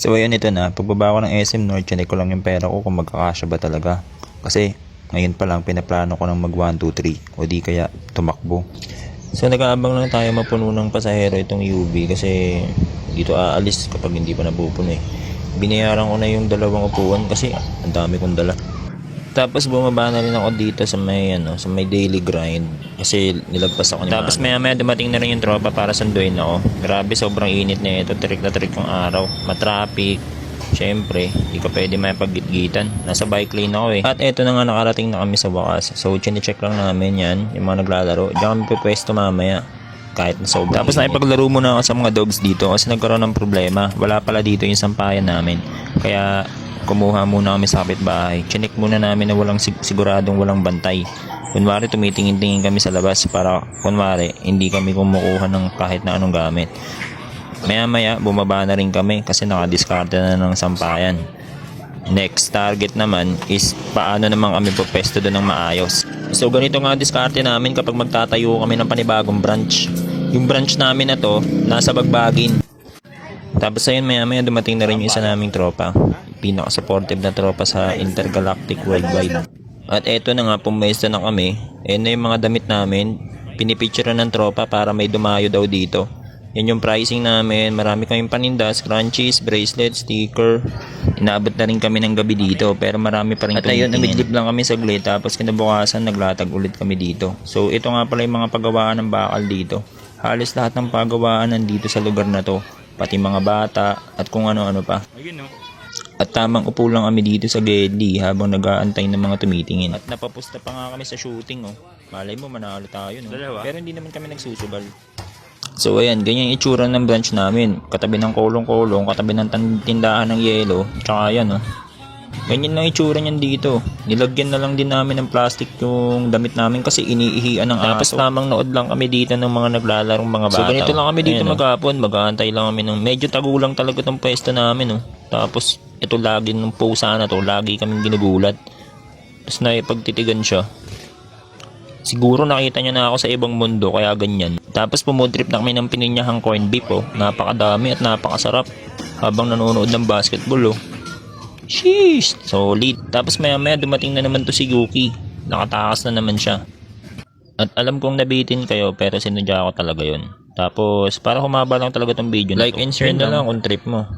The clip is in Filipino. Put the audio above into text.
So ayun, ito na, pagbaba ko ng SM North, chinek ko lang yung pera ko kung magkakasya ba talaga. Kasi ngayon pa lang pinaplano ko ng mag 1, 2, 3 o di kaya tumakbo. So nag-aabang lang tayo mapuno ng pasahero itong UV kasi dito aalis kapag hindi pa napupuno eh. Binayaran ko na yung 2 upuan kasi ang dami kong dala. Tapos bumaba na rin ako dito sa may sa may daily grind kasi nilagpas ako ni Tapos maya dumating na rin yung tropa para sunduin ako. Grabe, sobrang init na ito, trick na trick yung araw. Matraffic. Syempre, hindi ka pwede may paggitgitan. Nasa bike lane ako eh. At eto na nga, nakarating na kami sa wakas. So chine-check lang namin yan, yung mga naglalaro. Diyan kami pupwesto mamaya. Kahit na sobrang Tapos nakipaglaro muna ako sa mga dogs dito kasi nagkaroon ng problema. Wala pala dito yung sampayan namin. Kaya kumuha muna kami sa kapitbahay. Chinek muna namin na siguradong walang bantay. Kunwari tumitingin-tingin kami sa labas para kunwari hindi kami kumukuha ng kahit na anong gamit. Maya bumaba na rin kami kasi nakadiskarte na ng sampayan. Next target naman is paano naman kami pupesto doon ng maayos. So ganito nga diskarte namin kapag magtatayo kami ng panibagong branch. Yung branch namin na to nasa Bagbagin. Tapos ayun, maya dumating na rin yung isa naming tropa. Pinaka-supportive na tropa sa Intergalactic Worldwide. At eto na nga, pumwesto na kami. Ayan na yung mga damit namin. Pinipicture ng tropa para may dumayo daw dito. Yan yung pricing namin. Marami kaming paninda, scrunchies, bracelet, sticker. Inaabot na rin kami ng gabi dito. Pero marami pa rin tumitingin. At ayun, namidlip lang kami saglit. Tapos kinabukasan, naglatag ulit kami dito. So ito nga pala yung mga paggawaan ng bakal dito. Halos lahat ng paggawaan nandito sa lugar na to. Pati mga bata at kung ano-ano pa. At tamang upo lang kami dito sa Gedli habang nag-aantay ng mga tumitingin. At napapusta pa nga kami sa shooting oh. Malay mo manalo tayo no. Pero hindi naman kami nagsusugal. So ayan, ganyan yung itsura ng branch namin. Katabi ng kolong-kolong, katabi ng tindahan ng yelo. Tsaka yan oh. Ganyan lang itsura niyan dito. Nilagyan na lang din namin ng plastic yung damit namin kasi iniihian ng aso. Tapos tamang nood lang kami dito ng mga naglalarong mga bata. So ganito lang kami dito maghapon. Mag-aantay lang kami ng medyo tagulang talaga tong pwesto namin oh. Tapos ito lagi ng pusa na to, lagi kaming ginugulat. Tapos naipagtitigan siya. Siguro nakita niya na ako sa ibang mundo kaya ganyan. Tapos pumudrip na kami ng pininyahang corn beef oh. Napakadami at napakasarap habang nanonood ng basketball oh. Sheesh! Solid. Tapos maya dumating na naman to si Yuki. Nakatakas na naman siya. At alam kong nabitin kayo pero sinadya ko talaga yon. Tapos para humaba lang talaga tong video. Like and share na lang kung trip mo.